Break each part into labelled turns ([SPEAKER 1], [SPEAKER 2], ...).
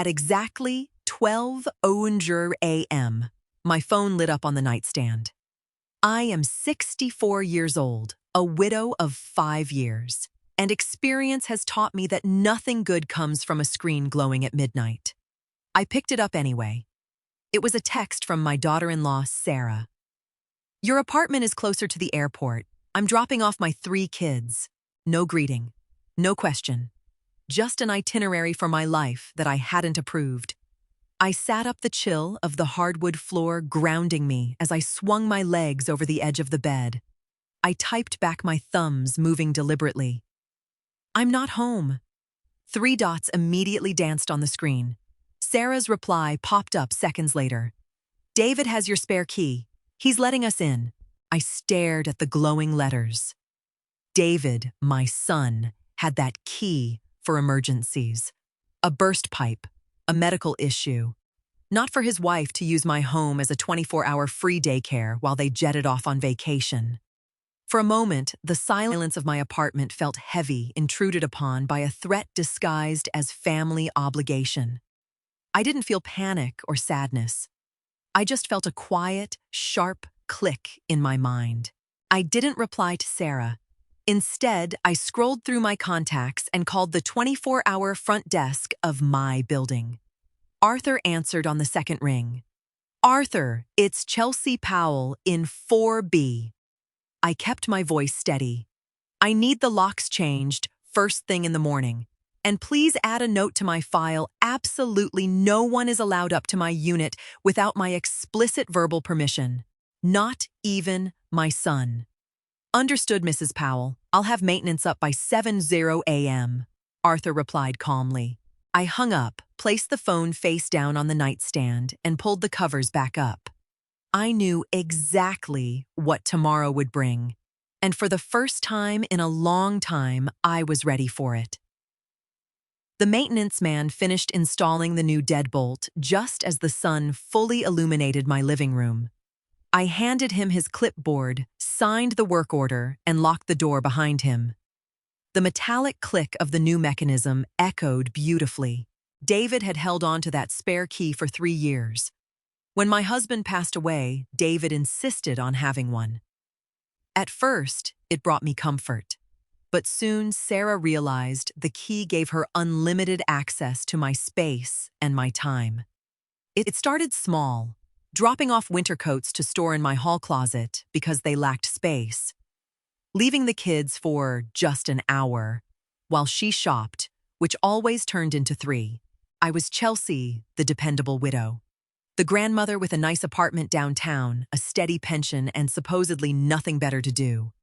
[SPEAKER 1] At exactly 12:00 a.m., my phone lit up on the nightstand. I am 64 years old, a widow of 5 years, and experience has taught me that nothing good comes from a screen glowing at midnight. I picked it up anyway. It was a text from my daughter-in-law, Sarah. "Your apartment is closer to the airport. I'm dropping off my 3 kids. No greeting, no question. Just an itinerary for my life that I hadn't approved." I sat up the chill of the hardwood floor, grounding me as I swung my legs over the edge of the bed. I typed back my thumbs, moving deliberately. "I'm not home." 3 dots immediately danced on the screen. Sarah's reply popped up seconds later. "David has your spare key. He's letting us in." I stared at the glowing letters. David, my son, had that key for emergencies. A burst pipe, a medical issue. Not for his wife to use my home as a 24-hour free daycare while they jetted off on vacation. For a moment, the silence of my apartment felt heavy, intruded upon by a threat disguised as family obligation. I didn't feel panic or sadness. I just felt a quiet, sharp click in my mind. I didn't reply to Sarah. Instead, I scrolled through my contacts and called the 24-hour front desk of my building. Arthur answered on the second ring. "Arthur, it's Chelsea Powell in 4B. I kept my voice steady. "I need the locks changed first thing in the morning. And please add a note to my file. Absolutely no one is allowed up to my unit without my explicit verbal permission. Not even my son." "Understood, Mrs. Powell. I'll have maintenance up by 7:00 a.m., Arthur replied calmly. I hung up, placed the phone face down on the nightstand, and pulled the covers back up. I knew exactly what tomorrow would bring, and for the first time in a long time, I was ready for it. The maintenance man finished installing the new deadbolt just as the sun fully illuminated my living room. I handed him his clipboard, signed the work order, and locked the door behind him. The metallic click of the new mechanism echoed beautifully. David had held on to that spare key for 3 years. When my husband passed away, David insisted on having one. At first, it brought me comfort. But soon Sarah realized the key gave her unlimited access to my space and my time. It started small, dropping off winter coats to store in my hall closet because they lacked space. Leaving the kids for just an hour, while she shopped, which always turned into 3. I was Chelsea, the dependable widow. The grandmother with a nice apartment downtown, a steady pension, and supposedly nothing better to do.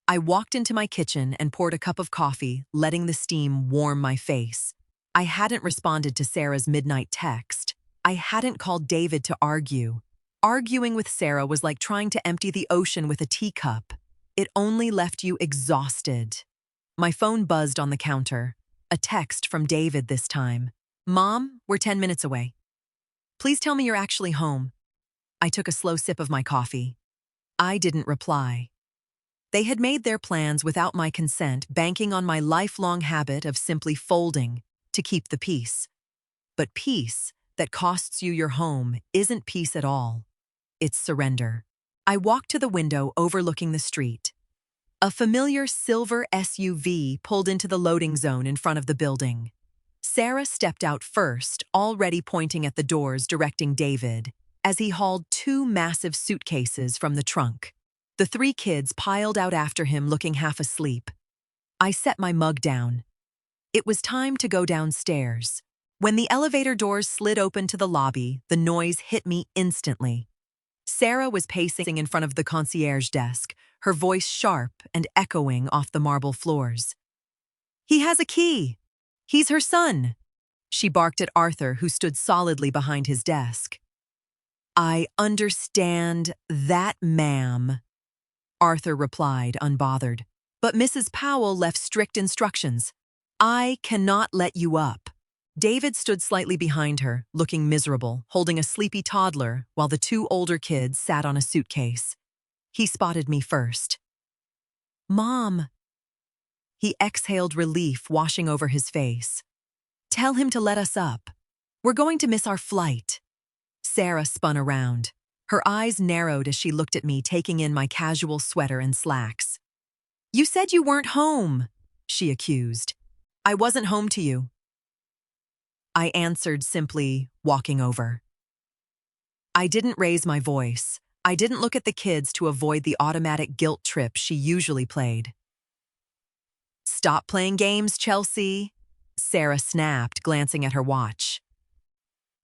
[SPEAKER 1] I walked into my kitchen and poured a cup of coffee, letting the steam warm my face. I hadn't responded to Sarah's midnight text. I hadn't called David to argue. Arguing with Sarah was like trying to empty the ocean with a teacup. It only left you exhausted. My phone buzzed on the counter. A text from David this time. "Mom, we're 10 minutes away. Please tell me you're actually home." I took a slow sip of my coffee. I didn't reply. They had made their plans without my consent, banking on my lifelong habit of simply folding to keep the peace. But peace that costs you your home isn't peace at all. It's surrender. I walked to the window overlooking the street. A familiar silver SUV pulled into the loading zone in front of the building. Sarah stepped out first, already pointing at the doors directing David, as he hauled 2 massive suitcases from the trunk. The 3 kids piled out after him, looking half asleep. I set my mug down. It was time to go downstairs. When the elevator doors slid open to the lobby, the noise hit me instantly. Sarah was pacing in front of the concierge desk, her voice sharp and echoing off the marble floors. "He has a key! He's her son!" She barked at Arthur, who stood solidly behind his desk. "I understand that, ma'am," Arthur replied, unbothered. "But Mrs. Powell left strict instructions. I cannot let you up." David stood slightly behind her, looking miserable, holding a sleepy toddler while the 2 older kids sat on a suitcase. He spotted me first. "Mom." He exhaled relief washing over his face. "Tell him to let us up." We're going to miss our flight. Sarah spun around. Her eyes narrowed as she looked at me, taking in my casual sweater and slacks. You said you weren't home, she accused. I wasn't home to you. I answered simply, walking over. I didn't raise my voice. I didn't look at the kids to avoid the automatic guilt trip she usually played. Stop playing games, Chelsea, Sarah snapped, glancing at her watch.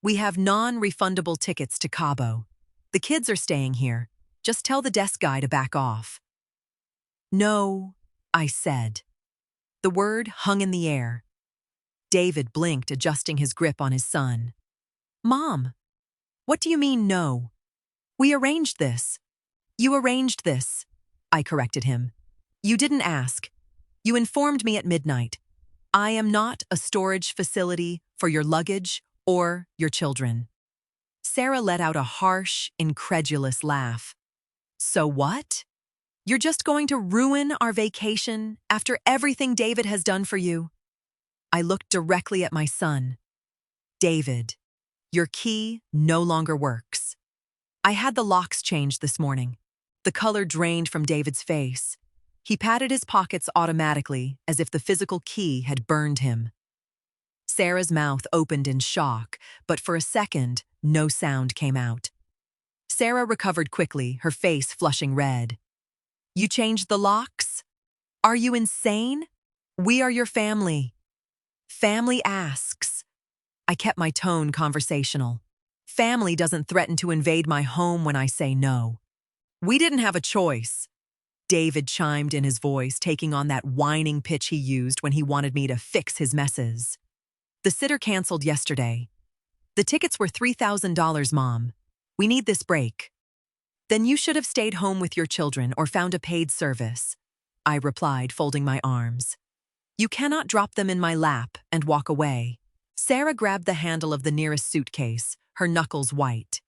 [SPEAKER 1] We have non-refundable tickets to Cabo. The kids are staying here. Just tell the desk guy to back off. No, I said. The word hung in the air. David blinked, adjusting his grip on his son. Mom, what do you mean no? We arranged this. You arranged this, I corrected him. You didn't ask. You informed me at midnight. I am not a storage facility for your luggage or your children. Sarah let out a harsh, incredulous laugh. So what? You're just going to ruin our vacation after everything David has done for you? I looked directly at my son. David, your key no longer works. I had the locks changed this morning. The color drained from David's face. He patted his pockets automatically, as if the physical key had burned him. Sarah's mouth opened in shock, but for a second, no sound came out. Sarah recovered quickly, her face flushing red. You changed the locks? Are you insane? We are your family. Family asks. I kept my tone conversational. Family doesn't threaten to invade my home when I say no. We didn't have a choice. David chimed in, his voice taking on that whining pitch he used when he wanted me to fix his messes. The sitter canceled yesterday. The tickets were $3,000, Mom. We need this break. Then you should have stayed home with your children or found a paid service, I replied, folding my arms. You cannot drop them in my lap and walk away. Sarah grabbed the handle of the nearest suitcase, her knuckles white.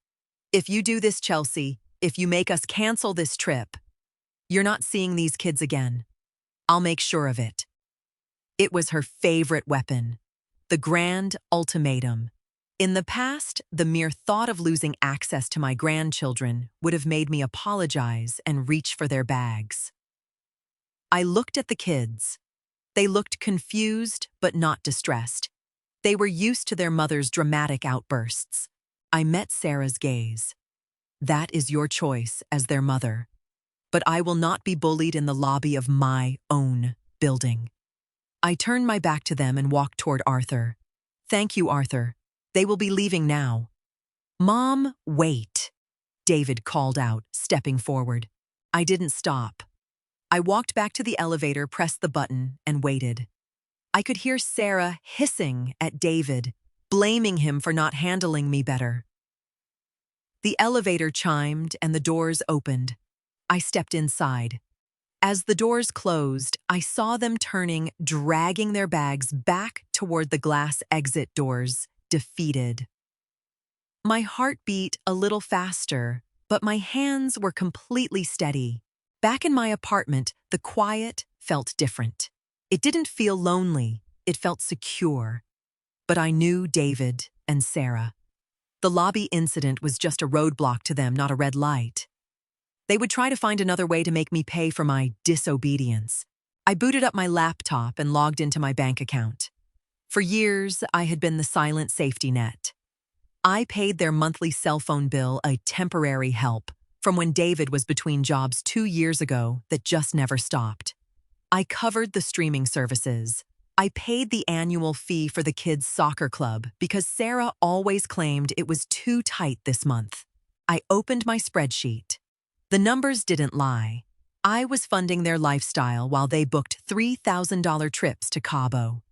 [SPEAKER 1] If you do this, Chelsea, if you make us cancel this trip, you're not seeing these kids again. I'll make sure of it. It was her favorite weapon, the grand ultimatum. In the past, the mere thought of losing access to my grandchildren would have made me apologize and reach for their bags. I looked at the kids. They looked confused but not distressed. They were used to their mother's dramatic outbursts. I met Sarah's gaze. That is your choice as their mother. But I will not be bullied in the lobby of my own building. I turned my back to them and walked toward Arthur. Thank you, Arthur. They will be leaving now. Mom, wait, David called out, stepping forward. I didn't stop. I walked back to the elevator, pressed the button, and waited. I could hear Sarah hissing at David, blaming him for not handling me better. The elevator chimed and the doors opened. I stepped inside. As the doors closed, I saw them turning, dragging their bags back toward the glass exit doors, defeated. My heart beat a little faster, but my hands were completely steady. Back in my apartment, the quiet felt different. It didn't feel lonely, it felt secure. But I knew David and Sarah. The lobby incident was just a roadblock to them, not a red light. They would try to find another way to make me pay for my disobedience. I booted up my laptop and logged into my bank account. For years, I had been the silent safety net. I paid their monthly cell phone bill, a temporary help, from when David was between jobs 2 years ago that just never stopped. I covered the streaming services. I paid the annual fee for the kids' soccer club because Sarah always claimed it was too tight this month. I opened my spreadsheet. The numbers didn't lie. I was funding their lifestyle while they booked $3,000 trips to Cabo.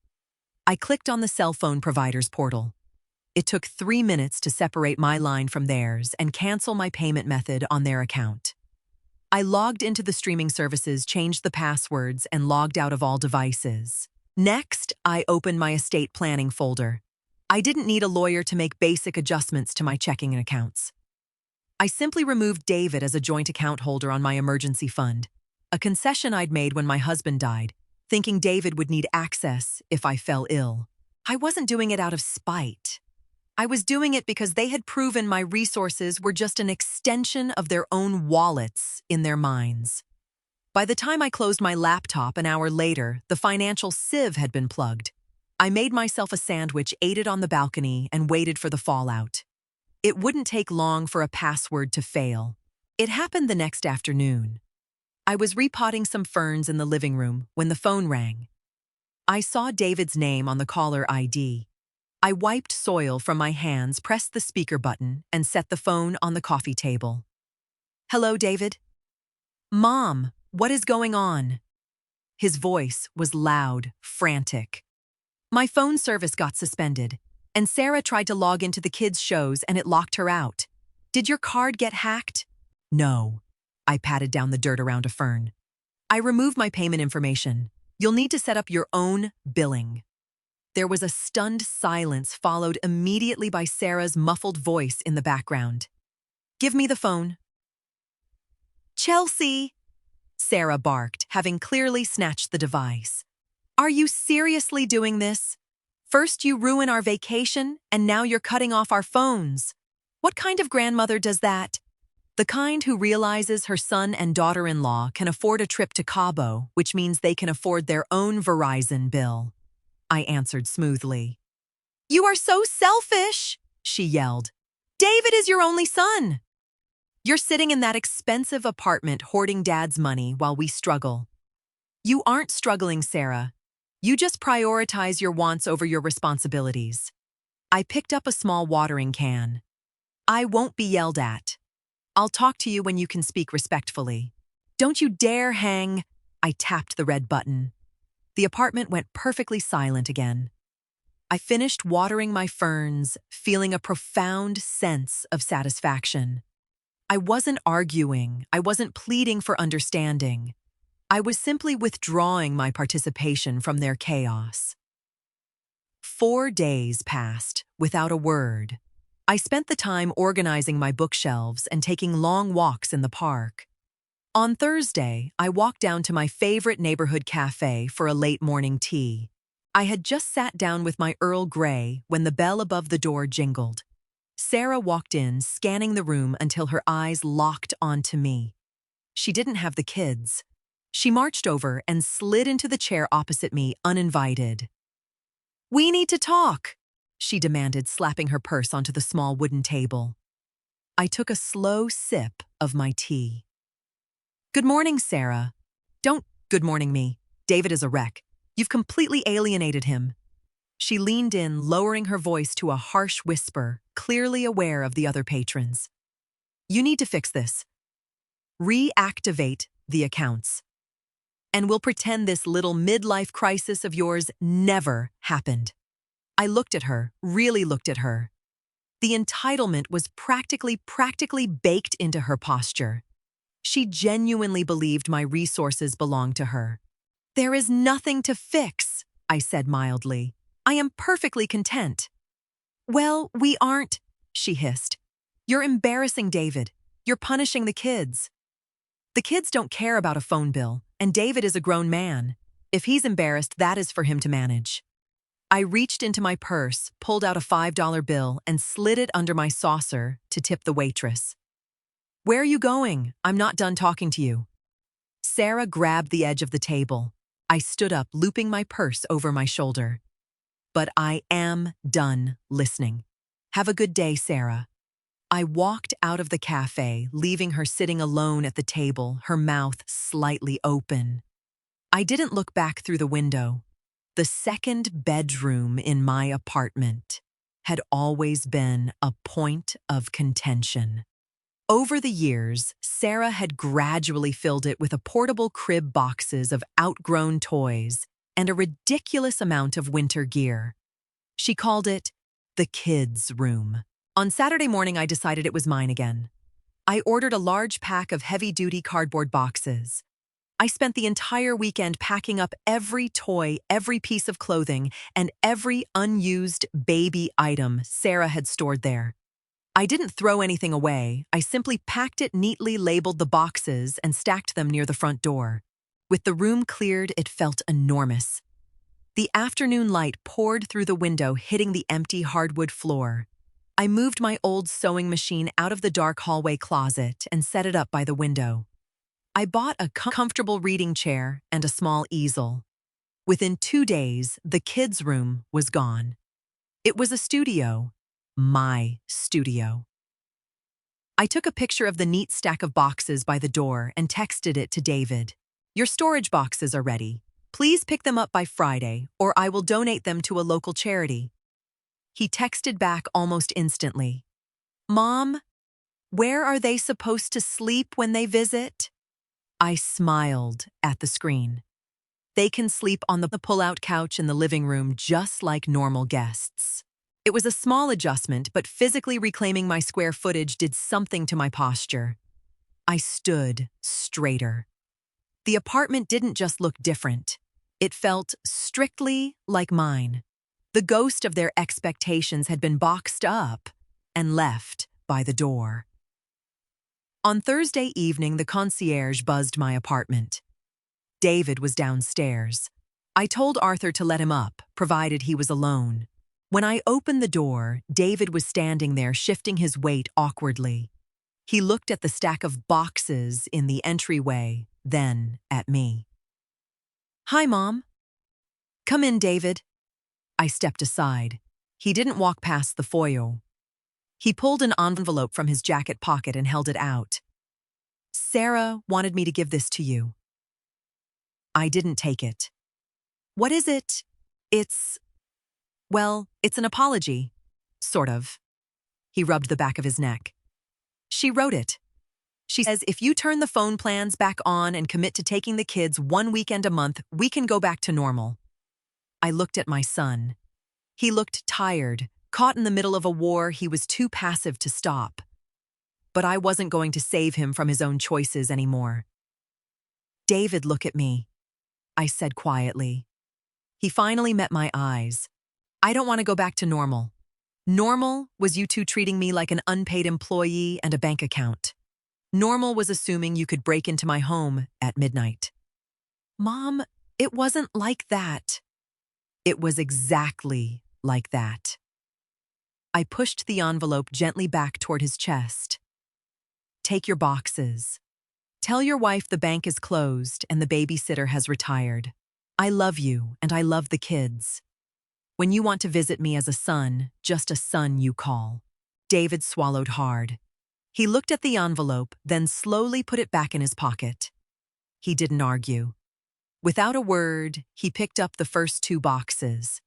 [SPEAKER 1] I clicked on the cell phone provider's portal. It took 3 minutes to separate my line from theirs and cancel my payment method on their account. I logged into the streaming services, changed the passwords, and logged out of all devices. Next, I opened my estate planning folder. I didn't need a lawyer to make basic adjustments to my checking accounts. I simply removed David as a joint account holder on my emergency fund, a concession I'd made when my husband died, thinking David would need access if I fell ill. I wasn't doing it out of spite. I was doing it because they had proven my resources were just an extension of their own wallets in their minds. By the time I closed my laptop an hour later, the financial sieve had been plugged. I made myself a sandwich, ate it on the balcony, and waited for the fallout. It wouldn't take long for a password to fail. It happened the next afternoon. I was repotting some ferns in the living room when the phone rang. I saw David's name on the caller ID. I wiped soil from my hands, pressed the speaker button, and set the phone on the coffee table. "Hello, David?" "Mom, what is going on?" His voice was loud, frantic. "My phone service got suspended, and Sarah tried to log into the kids' shows and it locked her out. Did your card get hacked?" "No." I patted down the dirt around a fern. "I removed my payment information. You'll need to set up your own billing." There was a stunned silence, followed immediately by Sarah's muffled voice in the background. "Give me the phone." "Chelsea!" Sarah barked, having clearly snatched the device. "Are you seriously doing this? First you ruin our vacation, and now you're cutting off our phones. What kind of grandmother does that?" "The kind who realizes her son and daughter-in-law can afford a trip to Cabo, which means they can afford their own Verizon bill," I answered smoothly. "You are so selfish," she yelled. "David is your only son. You're sitting in that expensive apartment hoarding Dad's money while we struggle." "You aren't struggling, Sarah. You just prioritize your wants over your responsibilities." I picked up a small watering can. "I won't be yelled at. I'll talk to you when you can speak respectfully. Don't you dare hang." I tapped the red button. The apartment went perfectly silent again. I finished watering my ferns, feeling a profound sense of satisfaction. I wasn't arguing. I wasn't pleading for understanding. I was simply withdrawing my participation from their chaos. 4 days passed without a word. I spent the time organizing my bookshelves and taking long walks in the park. On Thursday, I walked down to my favorite neighborhood cafe for a late morning tea. I had just sat down with my Earl Grey when the bell above the door jingled. Sarah walked in, scanning the room until her eyes locked onto me. She didn't have the kids. She marched over and slid into the chair opposite me, uninvited. "We need to talk," she demanded, slapping her purse onto the small wooden table. I took a slow sip of my tea. "Good morning, Sarah." "Don't good morning me. David is a wreck. You've completely alienated him." She leaned in, lowering her voice to a harsh whisper, clearly aware of the other patrons. "You need to fix this. Reactivate the accounts. And we'll pretend this little midlife crisis of yours never happened." I looked at her, really looked at her. The entitlement was practically baked into her posture. She genuinely believed my resources belonged to her. "There is nothing to fix," I said mildly. "I am perfectly content." "Well, we aren't," she hissed. "You're embarrassing David. You're punishing the kids." "The kids don't care about a phone bill, and David is a grown man. If he's embarrassed, that is for him to manage." I reached into my purse, pulled out a $5 bill, and slid it under my saucer to tip the waitress. "Where are you going? I'm not done talking to you." Sarah grabbed the edge of the table. I stood up, looping my purse over my shoulder. "But I am done listening. Have a good day, Sarah." I walked out of the cafe, leaving her sitting alone at the table, her mouth slightly open. I didn't look back through the window. The second bedroom in my apartment had always been a point of contention. Over the years, Sarah had gradually filled it with portable crib boxes of outgrown toys and a ridiculous amount of winter gear. She called it the kids' room. On Saturday morning, I decided it was mine again. I ordered a large pack of heavy-duty cardboard boxes. I spent the entire weekend packing up every toy, every piece of clothing, and every unused baby item Sarah had stored there. I didn't throw anything away. I simply packed it neatly, labeled the boxes, and stacked them near the front door. With the room cleared, it felt enormous. The afternoon light poured through the window, hitting the empty hardwood floor. I moved my old sewing machine out of the dark hallway closet and set it up by the window. I bought a comfortable reading chair and a small easel. Within 2 days, the kids' room was gone. It was a studio, my studio. I took a picture of the neat stack of boxes by the door and texted it to David. "Your storage boxes are ready. Please pick them up by Friday, or I will donate them to a local charity." He texted back almost instantly. "Mom, where are they supposed to sleep when they visit?" I smiled at the screen. "They can sleep on the pull-out couch in the living room just like normal guests." It was a small adjustment, but physically reclaiming my square footage did something to my posture. I stood straighter. The apartment didn't just look different. It felt strictly like mine. The ghost of their expectations had been boxed up and left by the door. On Thursday evening, the concierge buzzed my apartment. David was downstairs. I told Arthur to let him up, provided he was alone. When I opened the door, David was standing there, shifting his weight awkwardly. He looked at the stack of boxes in the entryway, then at me. "Hi, Mom." "Come in, David." I stepped aside. He didn't walk past the foyer. He pulled an envelope from his jacket pocket and held it out. "Sarah wanted me to give this to you." I didn't take it. "What is it?" Well, it's an apology. Sort of." He rubbed the back of his neck. "She wrote it. She says if you turn the phone plans back on and commit to taking the kids 1 weekend a month, we can go back to normal." I looked at my son. He looked tired, caught in the middle of a war he was too passive to stop. But I wasn't going to save him from his own choices anymore. "David, look at me," I said quietly. He finally met my eyes. "I don't want to go back to normal. Normal was you two treating me like an unpaid employee and a bank account. Normal was assuming you could break into my home at midnight." "Mom, it wasn't like that." "It was exactly like that." I pushed the envelope gently back toward his chest. "Take your boxes. Tell your wife the bank is closed and the babysitter has retired. I love you and I love the kids. When you want to visit me as a son, just a son you call." David swallowed hard. He looked at the envelope, then slowly put it back in his pocket. He didn't argue. Without a word, he picked up the first 2 boxes.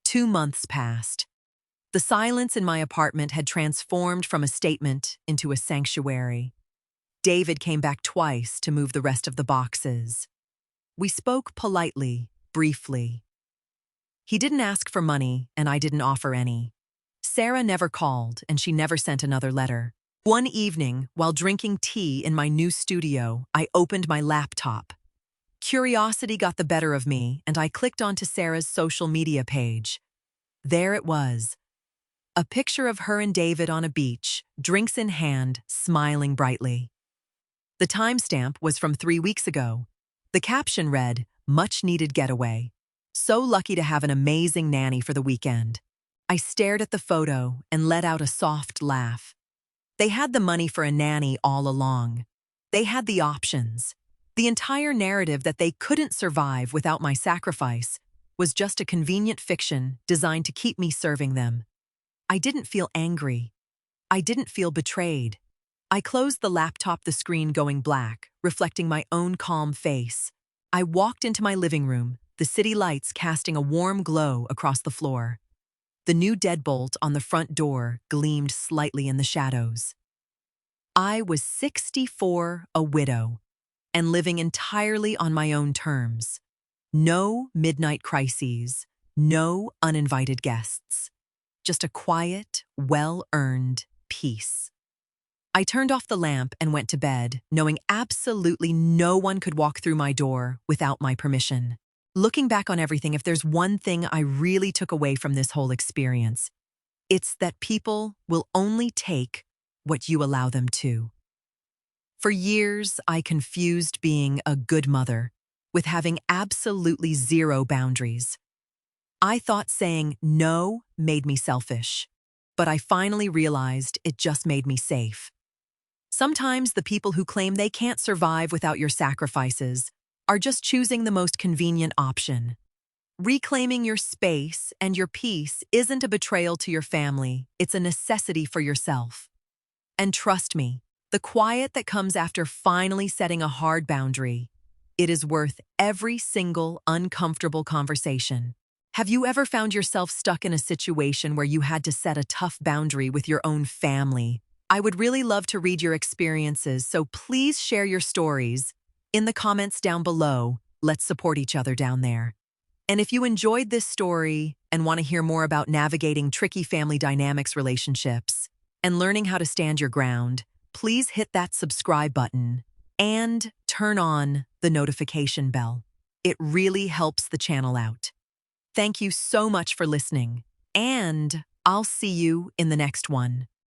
[SPEAKER 1] 2 months passed. The silence in my apartment had transformed from a statement into a sanctuary. David came back twice to move the rest of the boxes. We spoke politely, briefly. He didn't ask for money, and I didn't offer any. Sarah never called, and she never sent another letter. One evening, while drinking tea in my new studio, I opened my laptop. Curiosity got the better of me, and I clicked onto Sarah's social media page. There it was. A picture of her and David on a beach, drinks in hand, smiling brightly. The timestamp was from 3 weeks ago. The caption read, "Much-needed getaway. So lucky to have an amazing nanny for the weekend." I stared at the photo and let out a soft laugh. They had the money for a nanny all along. They had the options. The entire narrative that they couldn't survive without my sacrifice was just a convenient fiction designed to keep me serving them. I didn't feel angry. I didn't feel betrayed. I closed the laptop, the screen going black, reflecting my own calm face. I walked into my living room, the city lights casting a warm glow across the floor. The new deadbolt on the front door gleamed slightly in the shadows. I was 64, a widow, and living entirely on my own terms. No midnight crises, no uninvited guests. Just a quiet, well-earned peace. I turned off the lamp and went to bed, knowing absolutely no one could walk through my door without my permission. Looking back on everything, if there's one thing I really took away from this whole experience, it's that people will only take what you allow them to. For years, I confused being a good mother with having absolutely zero boundaries. I thought saying no made me selfish. but I finally realized it just made me safe. Sometimes the people who claim they can't survive without your sacrifices are just choosing the most convenient option. Reclaiming your space and your peace isn't a betrayal to your family, it's a necessity for yourself. And trust me, the quiet that comes after finally setting a hard boundary, it is worth every single uncomfortable conversation. Have you ever found yourself stuck in a situation where you had to set a tough boundary with your own family? I would really love to read your experiences, so please share your stories in the comments down below. Let's support each other down there. And if you enjoyed this story and want to hear more about navigating tricky family dynamics relationships and learning how to stand your ground, please hit that subscribe button and turn on the notification bell. It really helps the channel out. Thank you so much for listening, and I'll see you in the next one.